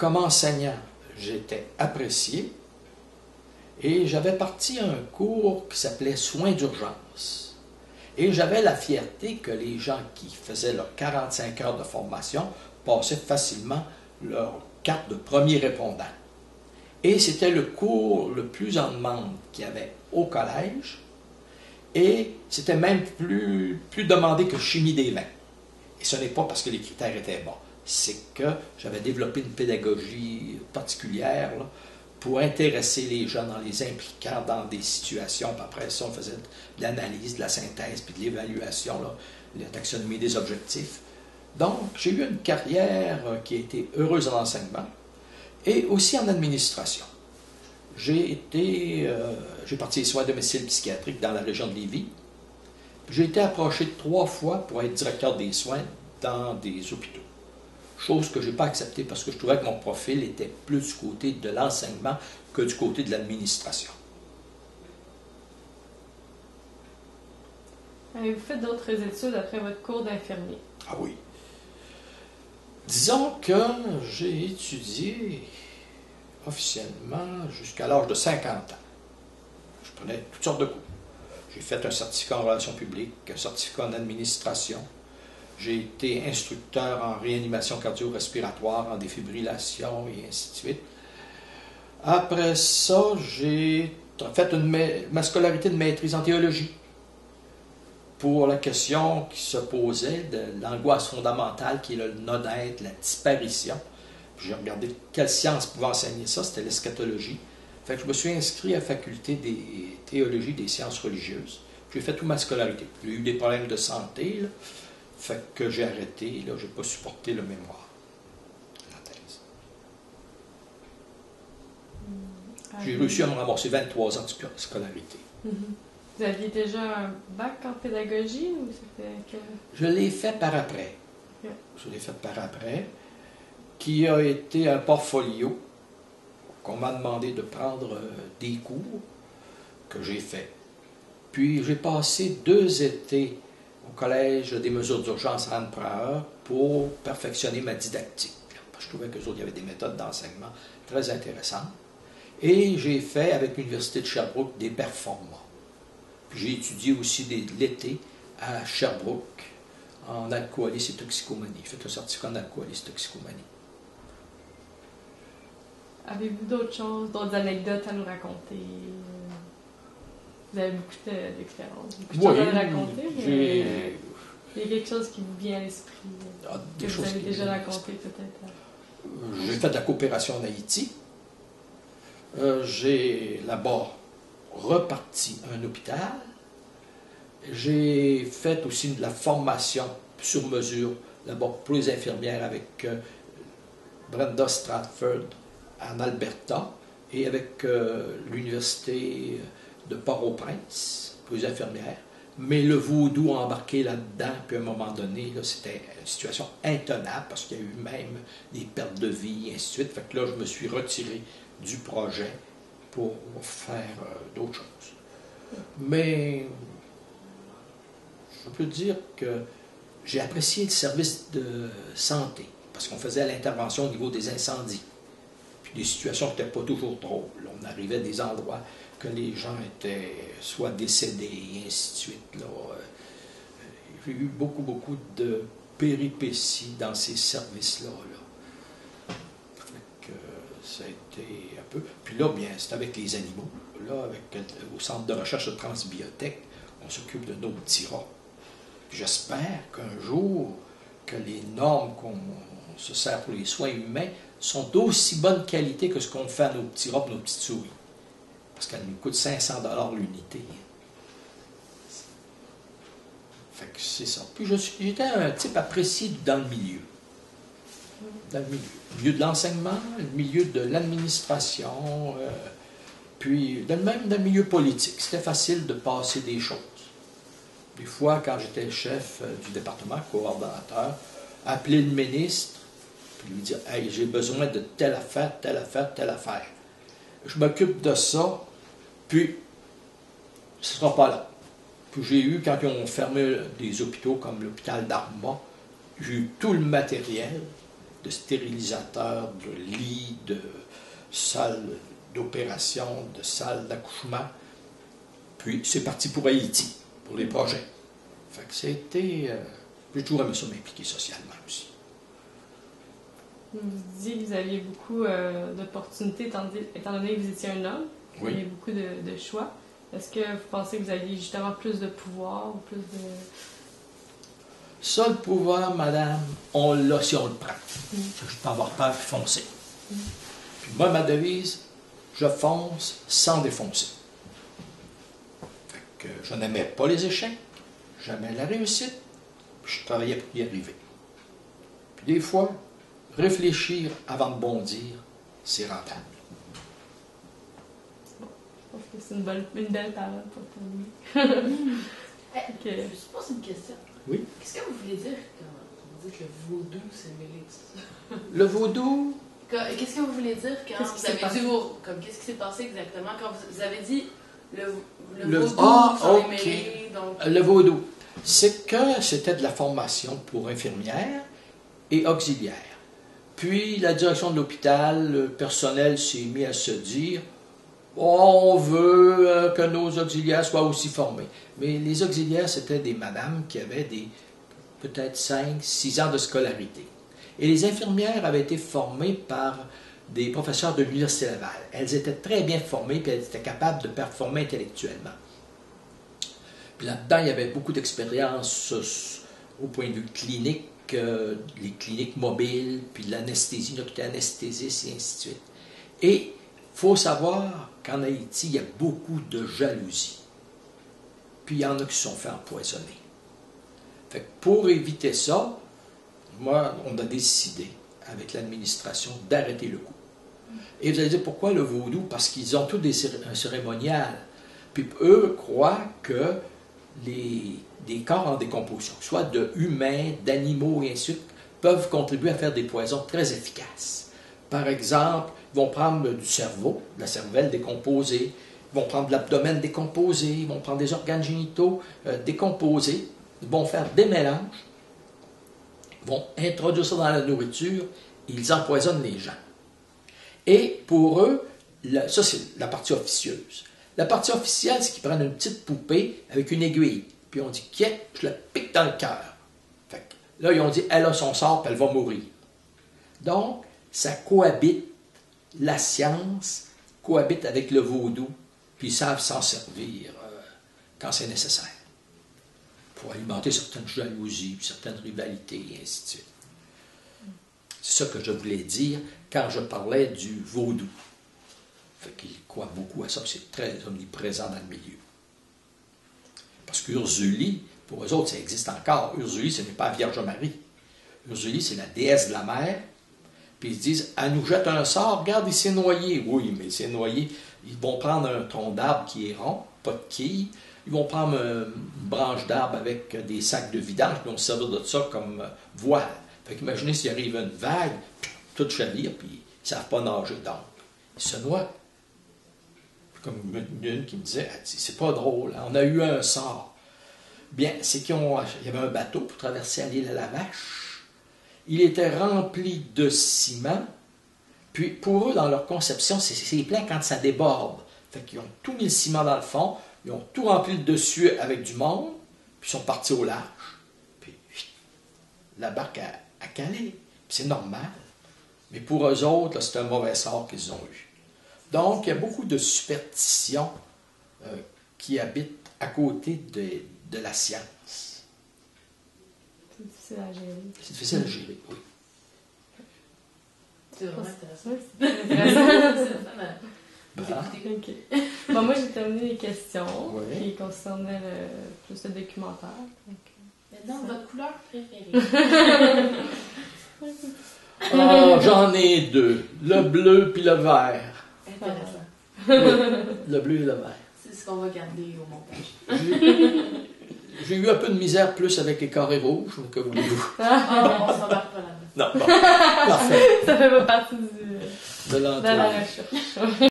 comme enseignant, j'étais apprécié et j'avais parti un cours qui s'appelait Soins d'urgence. Et j'avais la fierté que les gens qui faisaient leurs 45 heures de formation passaient facilement leur carte de premier répondant. Et c'était le cours le plus en demande qu'il y avait au collège. Et c'était même plus demandé que chimie des vins. Et ce n'est pas parce que les critères étaient bas. C'est que j'avais développé une pédagogie particulière là, pour intéresser les gens en les impliquant dans des situations. Puis après ça, on faisait de l'analyse, de la synthèse, puis de l'évaluation, la taxonomie des objectifs. Donc, j'ai eu une carrière qui a été heureuse en enseignement et aussi en administration. J'ai parti les soins à domicile psychiatriques dans la région de Lévis. J'ai été approché 3 fois pour être directeur des soins dans des hôpitaux. Chose que je n'ai pas acceptée parce que je trouvais que mon profil était plus du côté de l'enseignement que du côté de l'administration. Avez-vous fait d'autres études après votre cours d'infirmier? Ah oui. Disons que j'ai étudié officiellement jusqu'à l'âge de 50 ans. Je prenais toutes sortes de cours. J'ai fait un certificat en relations publiques, un certificat en administration. J'ai été instructeur en réanimation cardio-respiratoire, en défibrillation et ainsi de suite. Après ça, j'ai fait ma scolarité de maîtrise en théologie pour la question qui se posait de l'angoisse fondamentale qui est le no-être, la disparition. J'ai regardé quelle science pouvait enseigner ça, c'était l'eschatologie. Fait que je me suis inscrit à la faculté des théologies des sciences religieuses. J'ai fait toute ma scolarité. J'ai eu des problèmes de santé, là. Fait que j'ai arrêté, là, j'ai pas supporté le mémoire, la thèse. J'ai réussi à me ramasser 23 ans de scolarité. Vous aviez déjà un bac en pédagogie ou c'était quel... Je l'ai fait par après. Okay. Je l'ai fait par après, qui a été un portfolio qu'on m'a demandé de prendre des cours que j'ai fait. Puis j'ai passé 2 étés au Collège des mesures d'urgence à Anne-Praher pour perfectionner ma didactique. Je trouvais qu'eux autres, il y avait des méthodes d'enseignement très intéressantes. Et j'ai fait, avec l'Université de Sherbrooke, des performants. J'ai étudié aussi l'été à Sherbrooke en alcoolisme et toxicomanie. J'ai fait un certificat en alcoolisme et toxicomanie. Avez-vous d'autres choses, d'autres anecdotes à nous raconter? Vous avez beaucoup d'expérience, beaucoup de choses à nous raconter, mais il y a quelque chose qui vous vient à l'esprit que vous avez déjà raconté peut-être? J'ai fait de la coopération en Haïti. J'ai là-bas reparti un hôpital. J'ai fait aussi de la formation sur mesure là-bas pour les infirmières avec Brenda Stratford en Alberta et avec l'Université de Port-au-Prince pour les infirmières. Mais le vaudou embarqué là-dedans, puis à un moment donné, là, c'était une situation intenable parce qu'il y a eu même des pertes de vie, et ainsi de suite. Fait que là, je me suis retiré du projet pour faire d'autres choses. Mais je peux dire que j'ai apprécié le service de santé parce qu'on faisait l'intervention au niveau des incendies. Puis des situations qui n'étaient pas toujours drôles. On arrivait à des endroits que les gens étaient soit décédés et ainsi de suite. Là. J'ai eu beaucoup de péripéties dans ces services-là. Là. Fait que ça a été un peu... Puis là, bien, c'est avec les animaux. Là, au Centre de recherche de transbiotech, on s'occupe de nos petits rats. J'espère qu'un jour, que les normes qu'on se sert pour les soins humains sont d'aussi bonne qualité que ce qu'on fait à nos petits rats et nos petites souris. Parce qu'elle nous coûte 500 $ l'unité. Fait que c'est ça. Puis j'étais un type apprécié dans le milieu. Dans le milieu de l'enseignement, le milieu de l'administration, puis même dans le milieu politique. C'était facile de passer des choses. Des fois, quand j'étais chef du département, coordonnateur, appeler le ministre, puis lui dire « Hey, j'ai besoin de telle affaire, telle affaire, telle affaire. » Je m'occupe de ça, puis ce ne sera pas là. Puis j'ai eu, quand ils ont fermé des hôpitaux comme l'hôpital d'Arma, j'ai eu tout le matériel de stérilisateurs, de lits, de salles d'opération, de salles d'accouchement. Puis c'est parti pour Haïti, pour les projets. Fait que c'était... j'ai toujours aimé ça m'impliquer socialement aussi. Vous disiez que vous aviez beaucoup d'opportunités, étant donné que vous étiez un homme. Vous aviez beaucoup de choix. Est-ce que vous pensez que vous aviez justement plus de pouvoir ou plus de... Ça, le pouvoir, madame, on l'a si on le prend. Je peux avoir peur puis foncer. Puis moi, ma devise, je fonce sans défoncer. Fait que je n'aimais pas les échecs, j'aimais la réussite, puis je travaillais pour y arriver. Puis des fois, réfléchir avant de bondir, c'est rentable. Je pense que c'est une belle parole pour terminer. Je me pose une question. Oui. Qu'est-ce que vous voulez dire quand vous dites le vaudou s'est mêlé de ça? Le vaudou... Qu'est-ce que vous voulez dire quand vous avez dit qu'est-ce qui s'est passé exactement quand vous avez dit le vaudou s'en est mêlé? Donc... Le vaudou, c'est que c'était de la formation pour infirmières et auxiliaires. Puis la direction de l'hôpital, le personnel s'est mis à se dire on veut que nos auxiliaires soient aussi formés. Mais les auxiliaires, c'était des madames qui avaient peut-être 5, 6 ans de scolarité. Et les infirmières avaient été formées par des professeurs de l'Université Laval. Elles étaient très bien formées, puis elles étaient capables de performer intellectuellement. Puis là-dedans, il y avait beaucoup d'expérience au point de vue clinique, les cliniques mobiles, puis l'anesthésie, là, qui était anesthésiste, et ainsi de suite. Et il faut savoir qu'en Haïti, il y a beaucoup de jalousie. Puis il y en a qui se sont fait empoisonner. Fait que pour éviter ça, moi, on a décidé, avec l'administration, d'arrêter le coup. Et vous allez dire, pourquoi le vaudou? Parce qu'ils ont tous un cérémonial. Puis eux croient que des corps en décomposition, soit de humains, d'animaux et ainsi de suite, peuvent contribuer à faire des poisons très efficaces. Par exemple, ils vont prendre du cerveau, de la cervelle décomposée, ils vont prendre de l'abdomen décomposé, ils vont prendre des organes génitaux décomposés, ils vont faire des mélanges, ils vont introduire ça dans la nourriture, et ils empoisonnent les gens. Et pour eux, ça c'est la partie officieuse. La partie officielle, c'est qu'ils prennent une petite poupée avec une aiguille, puis on dit, tiens, je la pique dans le cœur. Là, ils ont dit, elle a son sort, puis elle va mourir. Donc, ça cohabite, la science cohabite avec le vaudou, puis ils savent s'en servir quand c'est nécessaire, pour alimenter certaines jalousies, certaines rivalités, et ainsi de suite. C'est ça que je voulais dire quand je parlais du vaudou. Fait qu'ils croient beaucoup à ça, c'est très omniprésent dans le milieu. Parce qu'Ursuli, pour eux autres, ça existe encore. Ursuli, ce n'est pas la Vierge Marie. Ursuli, c'est la déesse de la mer. Puis ils se disent, elle nous jette un sort, regarde, il s'est noyé. Oui, mais il s'est noyé. Ils vont prendre un tronc d'arbre qui est rond, pas de quille. Ils vont prendre une branche d'arbre avec des sacs de vidange, puis ils vont se servir de ça comme voile. Fait qu'imaginez s'il arrive une vague, tout chavire, puis ils ne savent pas nager. Donc, ils se noient. Comme une qui me disait, c'est pas drôle, on a eu un sort. Bien, c'est qu'il y avait un bateau pour traverser à l'île à la Vache. Il était rempli de ciment. Puis pour eux, dans leur conception, c'est plein quand ça déborde. Fait qu'ils ont tout mis le ciment dans le fond, ils ont tout rempli le dessus avec du monde, puis ils sont partis au large. Puis la barque a calé. C'est normal. Mais pour eux autres, c'est un mauvais sort qu'ils ont eu. Donc, il y a beaucoup de superstitions qui habitent à côté de la science. C'est difficile à gérer. C'est difficile à gérer, oui. C'est vraiment intéressant. Oui, c'est Intéressant. OK. Bon, moi, j'ai terminé les questions Oui. qui concernaient plus le documentaire. Maintenant, votre couleur préférée? Oh, j'en ai deux. Le bleu puis le vert. Intéressant. Oui, le bleu et le vert. C'est ce qu'on va garder au montage. J'ai eu un peu de misère plus avec les carrés rouges, que voulez-vous? On s'embarque pas là-dedans. Non, bon, parfait. Ça fait pas partie de De la l'entourage. recherche.